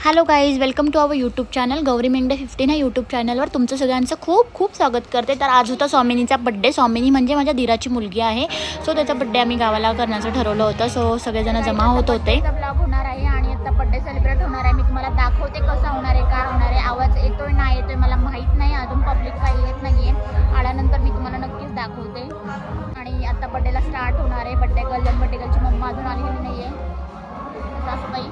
Hello guys, welcome to our YouTube channel Gauri Mengde 15 ह्या YouTube चॅनलवर तुमचं सगळ्यांचं खूप खूप स्वागत करते। तर आज होता स्वामिनीचा बड्डे। स्वामिनी म्हणजे माझ्या दीराची मुलगी आहे। सो त्याचा बड्डे आम्ही गावाला करण्याचं ठरवलं होतं। सो सगळेजण जमा होत होते। ब्लॉग होणार आहे आणि आता बड्डे सेलिब्रेट होणार आहे। मी तुम्हाला दाखवते कसा होणार आहे, काय होणार आहे। आवाज येतोय नाही येतोय मला माहीत नाही, अजून पब्लिक काही येत नाहीये। आल्यानंतर मी तुम्हाला नक्कीच दाखवते। आणि आता बड्डेला स्टार्ट होणार आहे। बड्डे गर्लची मम्मा अजून आलेली नाहीये। सासूबाई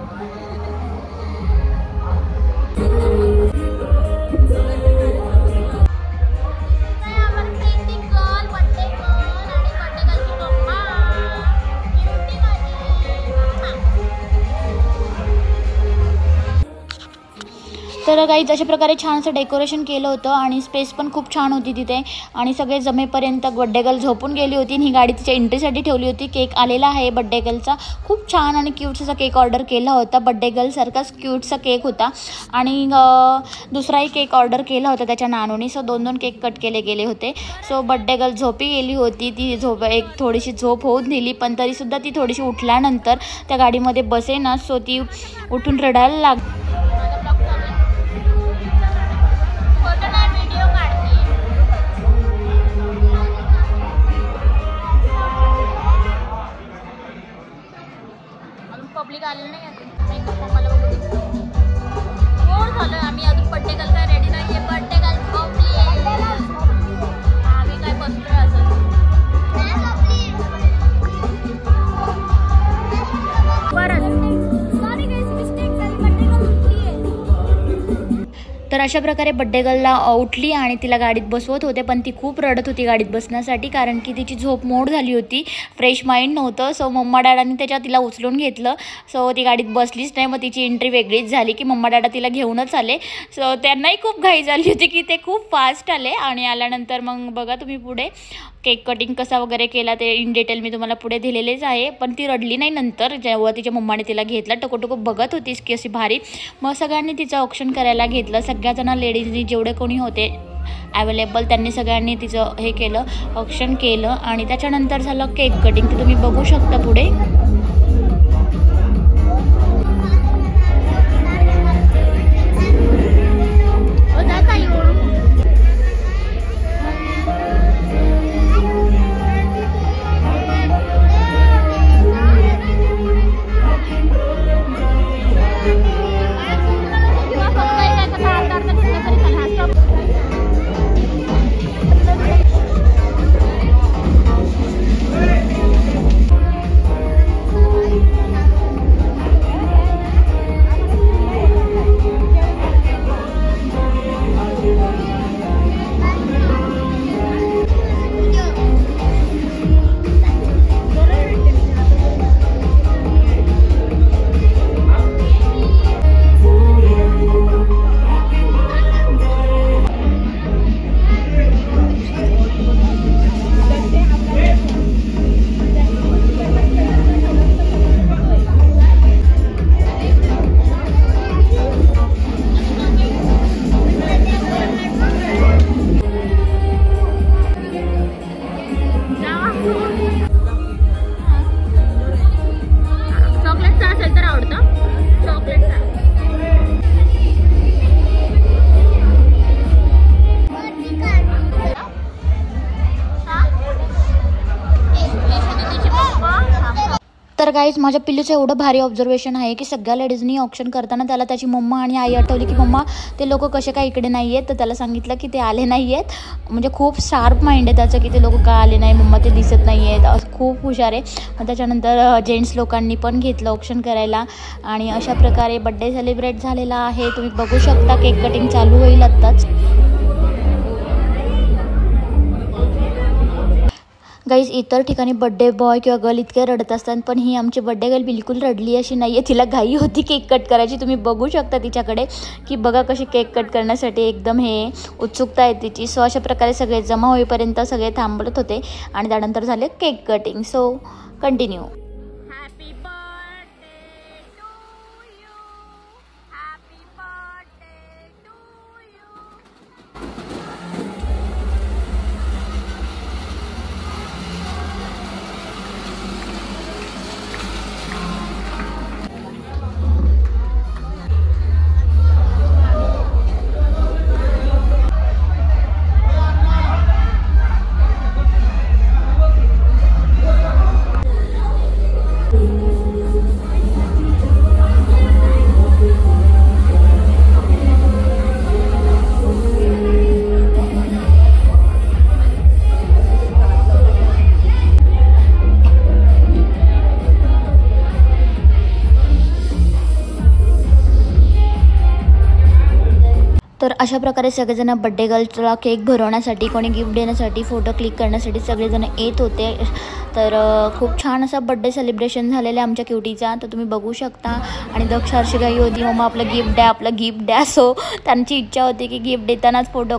तर गाईज अशा प्रकारे छानसं डेकोरेशन केलं होतं आणि स्पेस पण खूप छान होती तिथे। आणि सगळे जमेपर्यंत बड्डे गर्ल झोपून गेली होती। ही गाडी तिच्या एंट्रीसाठी ठेवली होती। केक आलेला आहे बड्डे गर्लचा, खूप छान आणि क्यूटसा केक ऑर्डर केला होता। बड्डे गर्लसारखाच क्यूटसा केक होता। आणि दुसराही केक ऑर्डर केला होता त्याच्या नानूनी। सो दोन केक कट केले गेले होते। सो बड्डे गर्ल झोपी गेली होती। ती एक थोडीशी झोप होऊन दिली, पण तरीसुद्धा ती थोडीशी उठल्यानंतर त्या गाडीमध्ये बसेना। सो ती उठून रडायला लागली। पब्लिक आलेलं नाही अजून। मेकअप मम्माला बघू दे। कोण झालं? आम्ही अजून बड्डे गर्ल काय रेडी नाही आहे। बड्डे गर्ल झोपली आहे। आम्ही काय बसलोय असं। तर अशा प्रकारे बड्डे गर्लला उठली आणि तिला गाडीत बसवत होते, पण ती खूप रडत होती गाडीत बसण्यासाठी, कारण की तिची झोप मोड झाली होती, फ्रेश माइंड नव्हतं। सो मम्मा डॅडांनी त्याच्यात तिला उचलून घेतलं। सो ती गाडीत बसलीच नाही। मग तिची एंट्री वेगळीच झाली की मम्मा डॅडा तिला घेऊनच आले। सो त्यांनाही खूप घाई झाली होती की ते खूप फास्ट आले। आणि आल्यानंतर मग बघा तुम्ही पुढे केक कटिंग कसा वगैरे केला ते इन डिटेल मी तुम्हाला पुढे दिलेलेच आहे। पण ती रडली नाही नंतर, जेव्हा तिच्या मम्माने तिला घेतला। टकोटको बघत होतीस की अशी भारी। मग सगळ्यांनी तिचं ऑप्शन करायला घेतलं। सगळ्याजणा लेडीजनी जेवढे कोणी होते अवेलेबल त्यांनी सगळ्यांनी तिचं हे केलं, ऑप्शन केलं। आणि त्याच्यानंतर झालं केक कटिंग, ते तुम्ही बघू शकता पुढे। तर गाईज माझ्या पिल्लूचं एवढं भारी ऑब्झर्वेशन आहे की सगळ्या लेडीजनी ऑप्शन करताना त्याला त्याची मम्मा आणि आई आठवली की मम्मा ते लोक कसे काय इकडे नाही आहेत। तर त्याला सांगितलं की ते आले नाही आहेत। म्हणजे खूप शार्प माइंड आहे त्याचं की ते लोक का आले नाही, मम्मा ते दिसत नाही आहेत। खूप हुशार आहे। मग त्याच्यानंतर जेंट्स लोकांनी पण घेतलं ऑप्शन करायला। आणि अशा प्रकारे बड्डे सेलिब्रेट झालेला आहे। तुम्ही बघू शकता केक कटिंग चालू होईल आत्ताच। गाईज इतर ठिकाणी बड्डे बॉय किंवा गर्ल इतके रडत असतात, पण ही आमची बड्डे गर्ल बिलकुल रडली अशी नाही आहे। तिला घाई होती केक कट करायची। तुम्ही बघू शकता तिच्याकडे की बघा कशी केक कट करण्यासाठी एकदम हे उत्सुकता आहे तिची। सो अशा प्रकारे सगळे जमा होईपर्यंत सगळे थांबत होते आणि त्यानंतर झाले केक कटिंग। So continue. तर अशा प्रकारे सगळेजण बड्डे गर्लला केक भरवण्यासाठी, कोणी गिफ्ट देण्यासाठी, फोटो क्लिक करण्यासाठी सगळेजण येत होते. तर खूप छान असा बड्डे सेलिब्रेशन झालेला आहे आमच्या क्युटीचा. तर तुम्ही बघू शकता. आणि दक्ष हर्षिकाई होती, मम्मा आपलं गिफ्ट द्या. सो त्यांची इच्छा होती की गिफ्ट देतानाच फोटो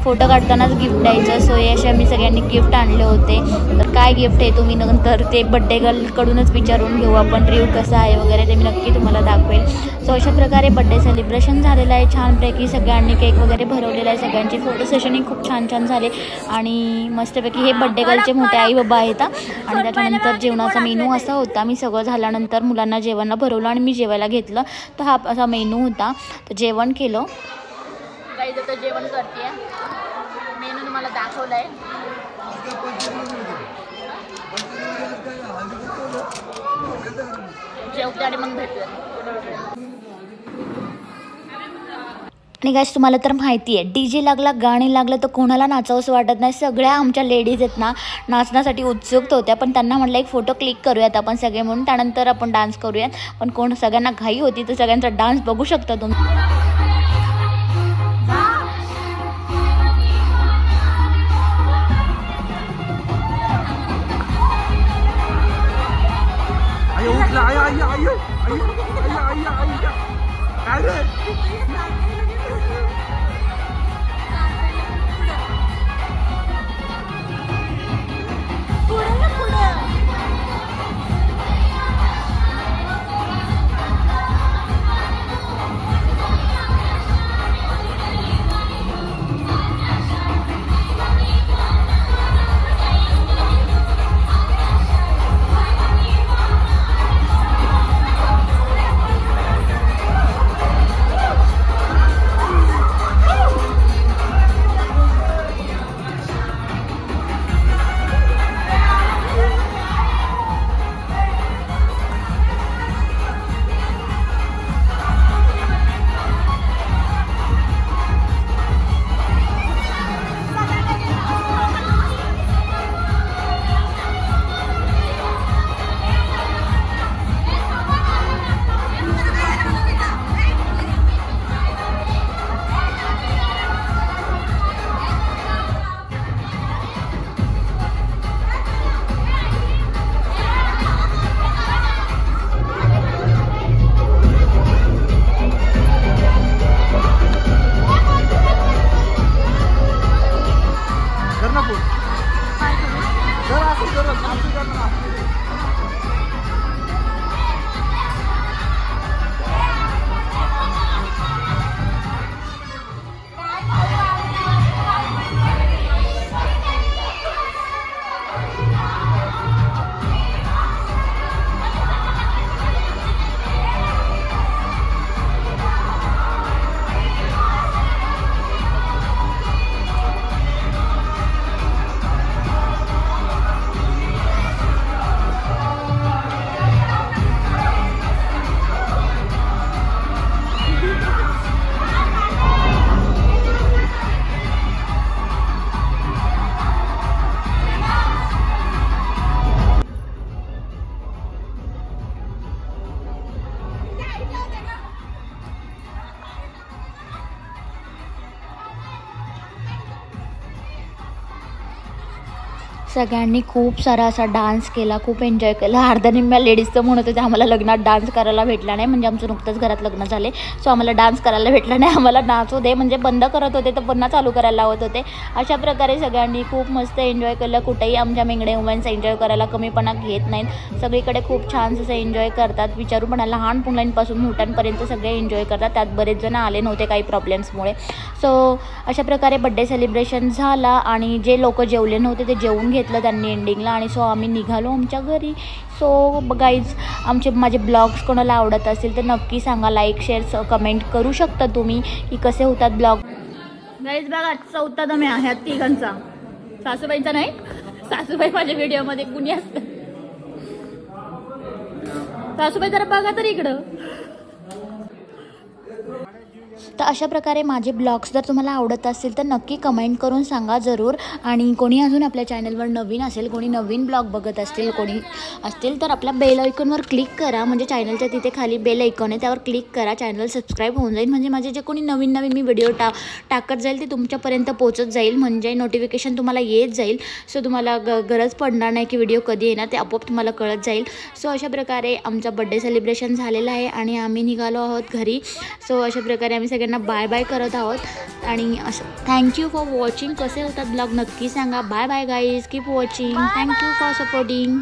फोटो काढतानाच गिफ्ट द्यायचं. सो हे असे आम्ही सगळ्यांनी गिफ्ट आणले होते. तर काय गिफ्ट आहे तुम्ही नंतर ते बड्डे गर्लकडूनच विचारून घेऊ आपण, रिव्ह्यू कसा आहे वगैरे ते मी नक्की तुम्हाला दाखवेल. सो अशा प्रकारे बड्डे सेलिब्रेशन झालेलं आहे छानपैकी. सगळ्यांनी केक वगैरे भरवलेला आहे. सगळ्यांची फोटो सेशनही खूप छान झाले. आणि मस्तपैकी हे बड्डे गर्लचे मोठे आई बाबा आहेत. आणि त्याच्यानंतर जेवणाचा मेनू असा होता. मी सगळं झाल्यानंतर मुलांना जेवणाला भरवलं आणि मी जेवायला घेतलं. तर हा असा मेनू होता. तर जेवण केलं. काही तर जेवण करते. मेनू तुम्हाला दाखवलं आहे. जेवते आणि मग भेटूया. आणि गाईस तुम्हाला तर माहिती आहे, DJ लागला, गाणी लागलं तर कोणाला नाचावंसं वाटत नाही. सगळ्या आमच्या लेडीज आहेत ना नाचण्यासाठी उत्सुक होत्या. पण त्यांना म्हटलं एक फोटो क्लिक करूयात आपण सगळे म्हणून, त्यानंतर आपण डान्स करूयात. पण सगळ्यांना घाई होती. तर सगळ्यांचा डान्स बघू शकता तुम्ही. सगळ्यांनी खूप सारा असा डान्स केला, खूप एन्जॉय केला. अर्ध्या निम्म्या लेडीजचं म्हणत होते आम्हाला लग्नात डान्स करायला भेटला नाही, म्हणजे आमचं नुकतंच घरात लग्न झाले. सो आम्हाला डान्स करायला भेटला नाही. आम्हाला नाचू दे म्हणजे बंद करत होते तर पुन्हा चालू करायला लावत होते. अशा प्रकारे सगळ्यांनी खूप मस्त एन्जॉय केलं. कुठेही आमच्या मेंगडे वुमेन्स एन्जॉय करायला कमीपणा घेत नाहीत. सगळीकडे खूप छान असं एन्जॉय करतात. विचारू पण लहान मुलांपासून मोठ्यांपर्यंत सगळे एन्जॉय करतात. त्यात बरेच जण आले नव्हते काही प्रॉब्लेम्समुळे. सो अशा प्रकारे बड्डे सेलिब्रेशन झाला आणि जे लोक जेवले नव्हते ते जेवून घेतलं त्यांनी एंडिंगला. आणि सो आम्ही निघालो आमच्या घरी. सो गाईज माझे ब्लॉग्स कोणाला आवडत असतील तर नक्की सांगा. लाईक शेअर कमेंट करू शकता तुम्ही की कसे होतात ब्लॉग. गाईज बघा चौथा दमे आहे तिघांचा. सासूबाईंचा नाही, सासूबाई माझ्या व्हिडिओमध्ये कुणी असतं. सासूबाई जरा बघा तर इकडं. तर अशा प्रकारे माझे ब्लॉग्स जर तुम्हाला आवडत असतील तर नक्की कमेंट करून सांगा जरूर. आणि कोणी अजून आपल्या चॅनलवर नवीन असेल, कोणी नवीन ब्लॉग बघत कोणी असतील तर आपल्या बेल आयकॉनवर क्लिक करा. म्हणजे चॅनलच्या तिथे खाली बेल आयकॉन आहे, त्यावर क्लिक करा. चॅनल सबस्क्राईब होऊन जाईल. म्हणजे माझे जे कोणी नवीन मी व्हिडिओ टाकत जाईल ते तुमच्यापर्यंत पोहोचत जाईल. म्हणजे नोटिफिकेशन तुम्हाला येत जाईल. सो तुम्हाला गरज पडणार नाही की व्हिडिओ कधी येणार, ते आपोआप तुम्हाला कळत जाईल. सो अशा प्रकारे आमचा बड्डे सेलिब्रेशन झालेला आहे आणि आम्ही निघालो आहोत घरी. सो अशा प्रकारे आम्ही सगळ्यांना बाय बाय करत आहोत. आणि असं थँक्यू फॉर वॉचिंग. कसे होतात ब्लॉग नक्की सांगा. Bye bye guys, keep watching. Thank you for supporting.